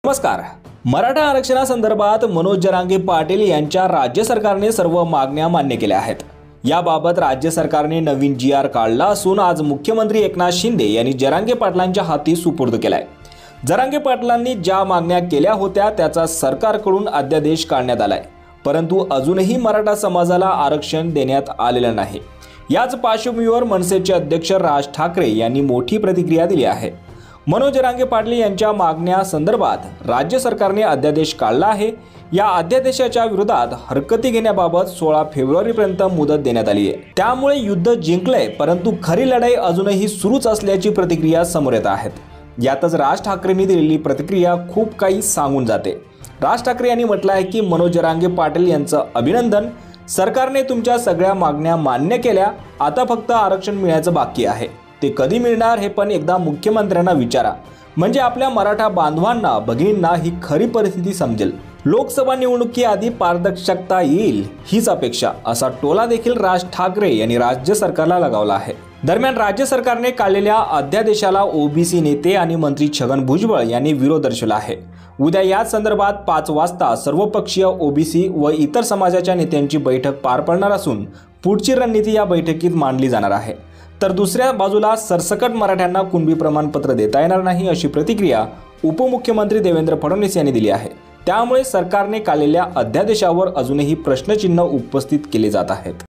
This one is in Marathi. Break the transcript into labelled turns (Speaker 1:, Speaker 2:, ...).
Speaker 1: नमस्कार। मराठा आरक्षणासंदर्भात मनोज जरांगे पाटील यांच्या राज्य सरकारने सर्व मागण्या मान्य केल्या आहेत। याबाबत राज्य सरकारने नवीन GR काढला असून आज मुख्यमंत्री एकनाथ शिंदे यांनी जरांगे पाटलांच्या हाती सुपूर्द केलाय। जरांगे पाटलांनी ज्या मागण्या केल्या होत्या त्याचा सरकारकडून अध्यादेश काढण्यात आलाय, परंतु अजूनही मराठा समाजाला आरक्षण देण्यात आलेलं नाही। याच पार्श्वभूमीवर मनसेचे अध्यक्ष राज ठाकरे यांनी मोठी प्रतिक्रिया दिली आहे। मनोज जरांगे पाटील यांच्या मागण्या संदर्भात राज्य सरकारने अध्यादेश काढला आहे। या अध्यादेशाच्या विरोधात हरकती घेण्याबाबत 16 फेब्रुवारीपर्यंत मुदत देण्यात आली आहे। त्यामुळे युद्ध जिंकलंय, परंतु खरी लढाई अजूनही सुरूच असल्याची प्रतिक्रिया समोर येत आहेत। यातच राज ठाकरेंनी दिलेली प्रतिक्रिया खूप काही सांगून जाते। राज ठाकरे यांनी म्हटलं आहे की मनोज जरांगे पाटील यांचं अभिनंदन, सरकारने तुमच्या सगळ्या मागण्या मान्य केल्या, आता फक्त आरक्षण मिळण्याचं बाकी आहे। ते कधी मिळणार हे पण एकदा मुख्यमंत्र्यांना विचारा, म्हणजे आपल्या मराठा बांधवांना भगिनींना ही खरी परिस्थिती समजेल। लोकसभा निवडणुकीआधी पारदर्शकता येईल हीच अपेक्षा, असा टोला देखील राज ठाकरे यांनी राज्य सरकारला लगावला आहे। दरम्यान राज्य सरकारने काढलेल्या अध्यादेशाला ओबीसी नेते आणि मंत्री छगन भुजबळ यांनी विरोध दर्शवला आहे। उद्या या संदर्भात 5 वाजता सर्वपक्षीय ओबीसी व इतर समाजाच्या नेत्यांची बैठक पार पडणार असून पुढची रणनीती या बैठकीत मांडली जाणार आहे। तर दुसऱ्या बाजूला सरसकट मराठ्यांना कुणबी प्रमाणपत्र देता येणार नाही अशी प्रतिक्रिया उपमुख्यमंत्री देवेंद्र फडणवीस यांनी दिली आहे। त्यामुळे सरकारने काढलेल्या अध्यादेशावर अजूनही प्रश्नचिन्ह उपस्थित केले जात आहेत।